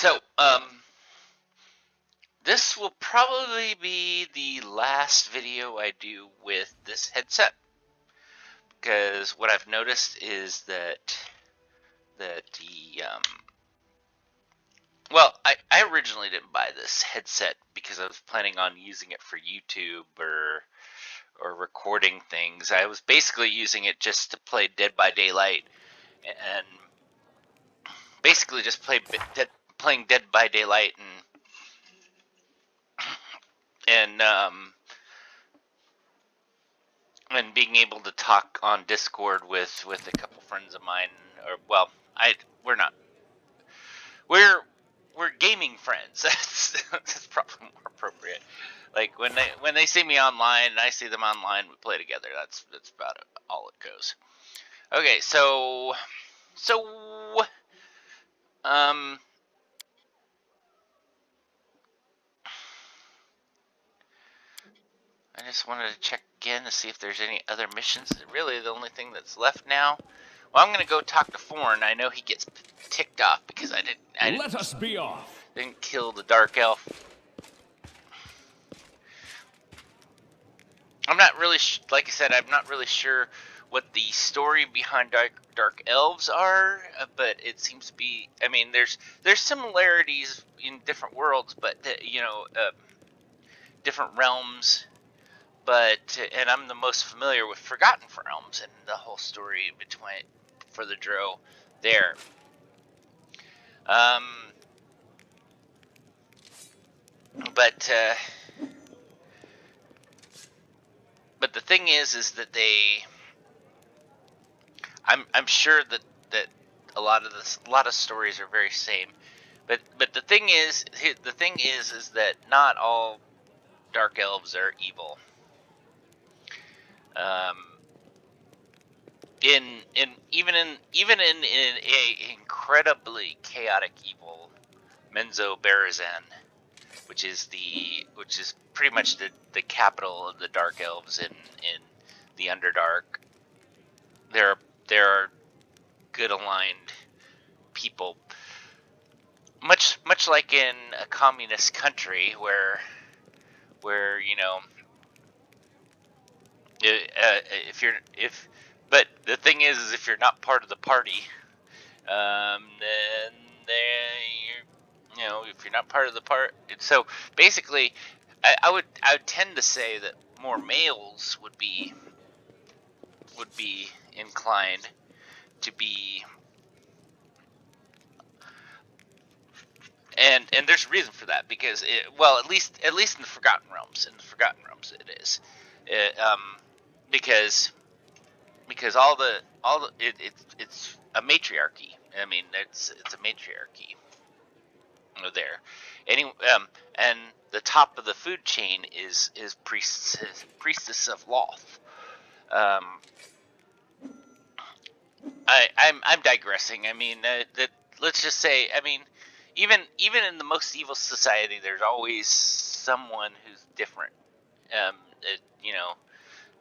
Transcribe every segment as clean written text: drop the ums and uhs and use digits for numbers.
So, this will probably be the last video I do with this headset, because what I've noticed is that well, I originally didn't buy this headset because I was planning on using it for YouTube or recording things. I was basically using it just to play Dead by Daylight, and basically just playing Dead by Daylight and being able to talk on Discord with a couple friends of mine. Or well, we're not we're gaming friends. That's probably more appropriate. Like when they see me online and I see them online, we play together. That's about all it goes. Okay, so um I just wanted to check again to see if there's any other missions. Really, the only thing that's left now. Well, I'm gonna go talk to Forn. I know he gets ticked off because I Let us be off. didn't kill the Dark Elf. I'm not really like I said, I'm not really sure what the story behind Dark Elves are, but it seems to be. I mean, there's similarities in different worlds, but different realms. But and I'm the most familiar with Forgotten Realms and the whole story between for the Drow there. Um, but the thing is that I'm sure that a lot of stories are very same. But the thing is that not all dark elves are evil. Um, even in a incredibly chaotic evil Menzo Berezan, which is pretty much the capital of the dark elves in the Underdark. There are good aligned people, much like in a communist country where but the thing is if you're not part of the party, then if you're not part of the part, so basically, I would tend to say that more males would be inclined to be, and there's a reason for that, because at least in the Forgotten Realms, it is, because it's a matriarchy. I mean, it's a matriarchy there. And the top of the food chain is priestess of Loth. I'm digressing. I mean, that let's just say, I mean, even in the most evil society, there's always someone who's different. You know,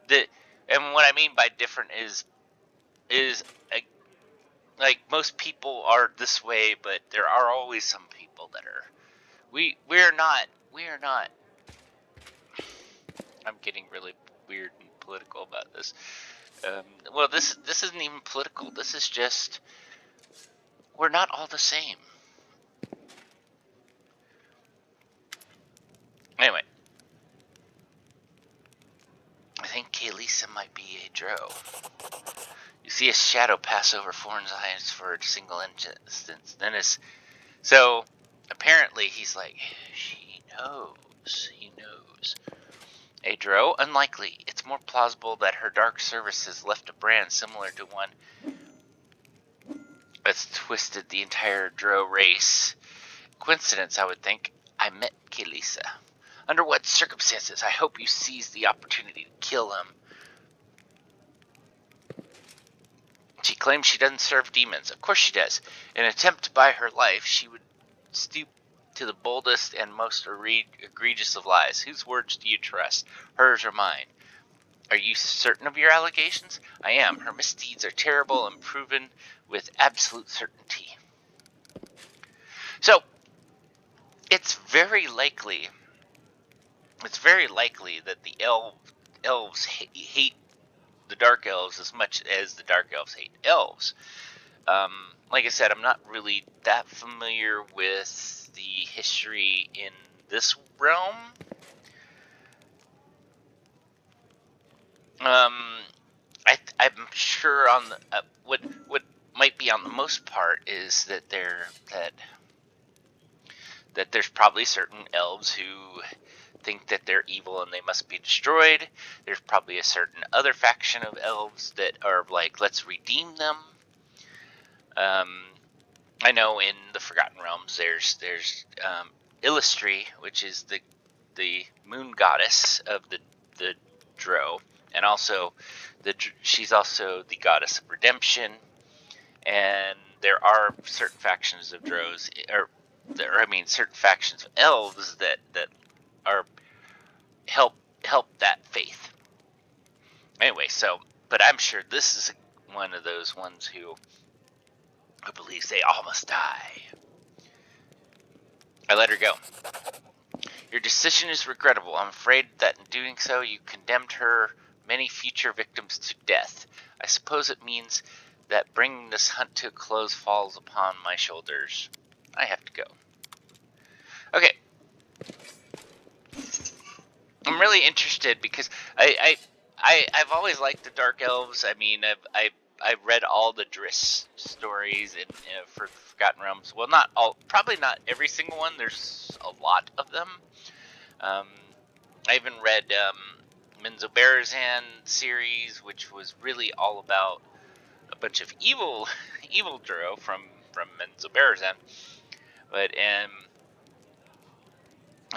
the and what I mean by different is like most people are this way, but there are always some people that are. We are not. I'm getting really weird and political about this. Well, this isn't even political. This is just, we're not all the same. Anyway, I think Kaelisa might be a Drow. You see a shadow pass over Forn's eyes for a single instance. Then so apparently he's like, he knows. A Drow? Unlikely. It's more plausible that her dark service has left a brand similar to one that's twisted the entire Drow race. Coincidence, I would think. I met Kaelisa. Under what circumstances? I hope you seize the opportunity to kill him. She claims she doesn't serve demons. Of course she does. In an attempt to buy her life, she would stoop to the boldest and most egregious of lies. Whose words do you trust? Hers or mine? Are you certain of your allegations? I am. Her misdeeds are terrible and proven with absolute certainty. So, it's very likely. It's very likely that the elves hate the dark elves as much as the dark elves hate elves. Like I said, I'm not really that familiar with the history in this realm. I'm sure on the what might be on the most part is that there's probably certain elves who think that they're evil and they must be destroyed. There's probably a certain other faction of elves that are like, let's redeem them. I know in the Forgotten Realms there's Illustri, which is the moon goddess of the Drow, and also she's also the goddess of redemption. And there are certain factions of Drows, certain factions of elves that are help that faith. Anyway, but I'm sure this is one of those ones who believes they all must die. I let her go. Your decision is regrettable. I'm afraid that in doing so, you condemned her many future victims to death. I suppose it means that bringing this hunt to a close falls upon my shoulders. I have to go. Okay. I'm really interested because I've always liked the Dark Elves. I mean, I've read all the Driss stories for Forgotten Realms. Well, not all, probably not every single one. There's a lot of them. I even read Menzoberranzan series, which was really all about a bunch of evil Drow from Menzoberranzan. But and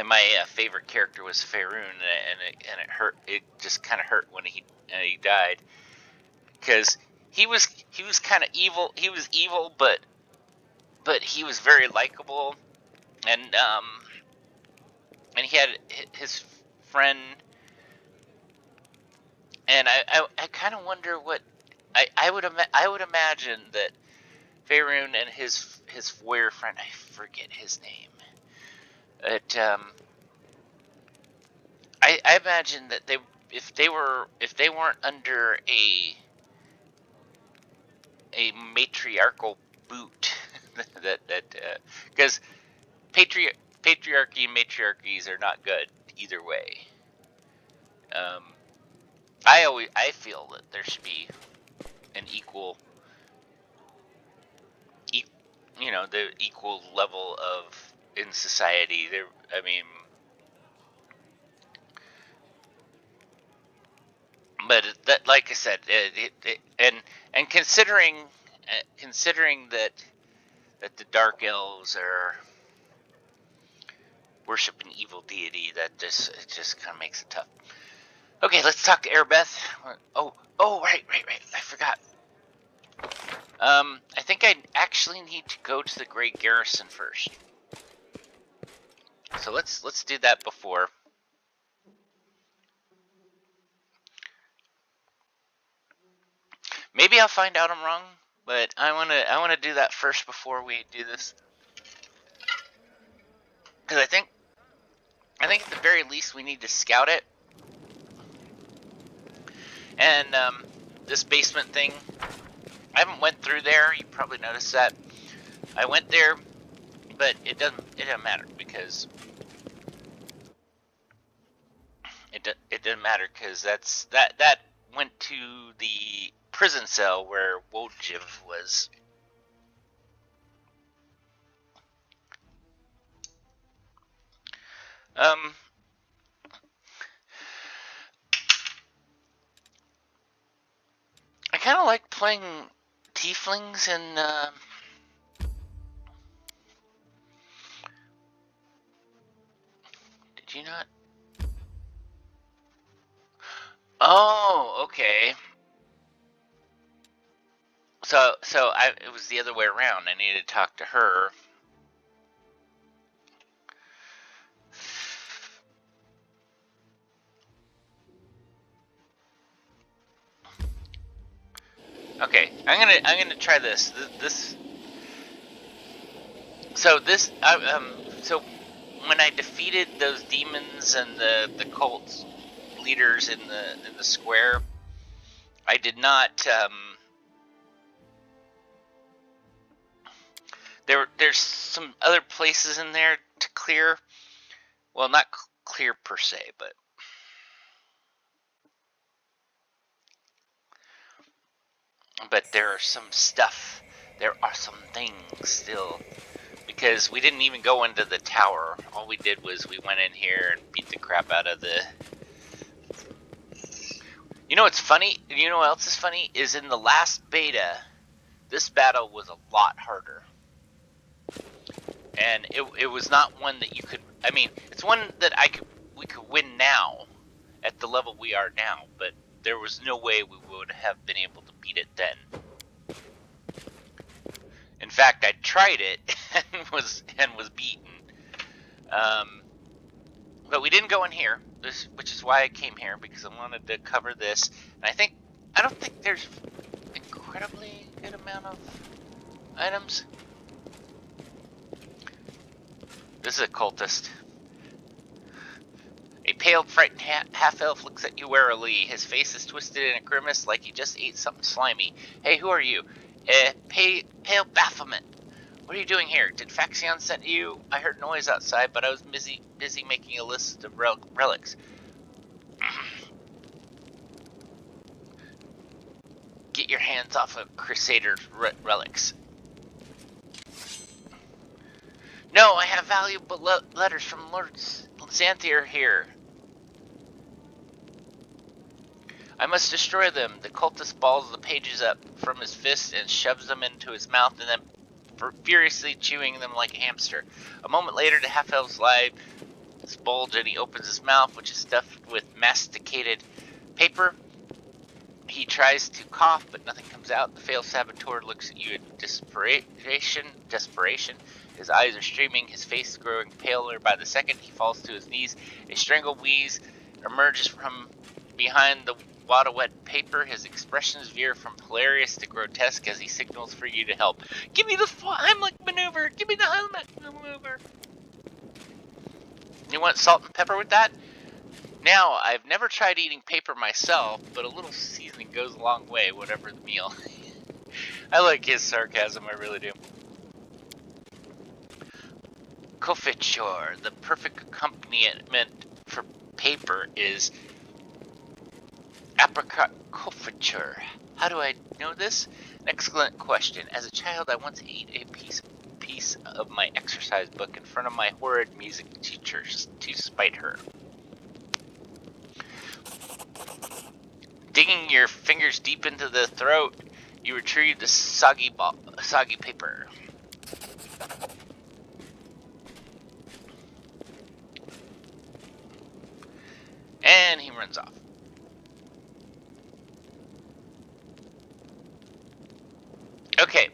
my favorite character was Faerun, and it hurt. It just kind of hurt when he died, because he was kind of evil. He was evil, but he was very likable, and he had his friend, and I kind of wonder what I would imagine that Faerun and his warrior friend, I forget his name. I imagine that if they weren't under a matriarchal boot, that because patriarchy and matriarchies are not good either way. I feel that there should be an equal the equal level of in society. There, I mean, but that, like I said, and considering that the Dark Elves are worship an evil deity, that just kind of makes it tough. Okay, let's talk to Airbeth. Oh, right, I forgot. I think I actually need to go to the Great Garrison first. So let's do that before. Maybe I'll find out I'm wrong, but I wanna do that first before we do this, because I think at the very least we need to scout it. And this basement thing, I haven't went through there. You probably noticed that. I went there, but it doesn't matter, because it doesn't matter, because that went to the prison cell where Wojciech was. I kind of like playing tieflings and did you not? Oh, okay. So it was the other way around. I needed to talk to her. Okay, I'm gonna try this. So when I defeated those demons and the cult leaders in the square, I did not. There's some other places in there to clear. Well, not clear per se, but there are some stuff. There are some things still, because we didn't even go into the tower. All we did was we went in here and beat the crap out of the. You know what's funny? You know what else is funny? Is in the last beta, this battle was a lot harder. And it was not one that you could. I mean, it's one that we could win now, at the level we are now. But there was no way we would have been able to beat it then. In fact, I tried it and was beaten. But we didn't go in here, which is why I came here, because I wanted to cover this. And I don't think there's incredibly good amount of items. This is a cultist. A pale, frightened half-elf looks at you warily. His face is twisted in a grimace like he just ate something slimy. Hey, who are you? Pale Baphomet. What are you doing here? Did Faxion send you? I heard noise outside, but I was busy making a list of relics. Get your hands off of Crusader's relics. No, I have valuable letters from Lord Xanthier here. I must destroy them. The cultist balls the pages up from his fist and shoves them into his mouth, and then furiously chewing them like a hamster. A moment later, the half-elf's lips bulge and he opens his mouth, which is stuffed with masticated paper. He tries to cough, but nothing comes out. The failed saboteur looks at you in desperation. His eyes are streaming, his face is growing paler by the second. He falls to his knees. A strangled wheeze emerges from behind the wad-wet paper. His expressions veer from hilarious to grotesque as he signals for you to help. Give me the Heimlich maneuver! Give me the Heimlich maneuver! You want salt and pepper with that? Now, I've never tried eating paper myself, but a little seasoning goes a long way, whatever the meal. I like his sarcasm, I really do. Confiture, the perfect accompaniment for paper is apricot confiture. How do I know this? An excellent question. As a child, I once ate a piece of my exercise book in front of my horrid music teacher to spite her. Digging your fingers deep into the throat, you retrieve the soggy paper. And he runs off. Okay.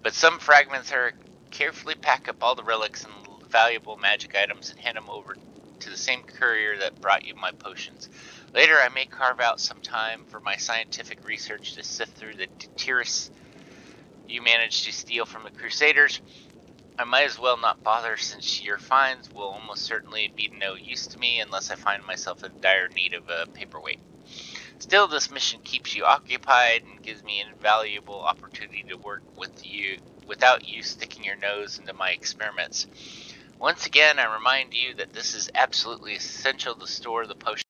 But some fragments are carefully pack up all the relics and valuable magic items and hand them over to the same courier that brought you my potions. Later, I may carve out some time for my scientific research to sift through the detritus you managed to steal from the Crusaders. I might as well not bother, since your finds will almost certainly be no use to me unless I find myself in dire need of a paperweight. Still, this mission keeps you occupied and gives me an invaluable opportunity to work with you without you sticking your nose into my experiments. Once again, I remind you that this is absolutely essential to store the potion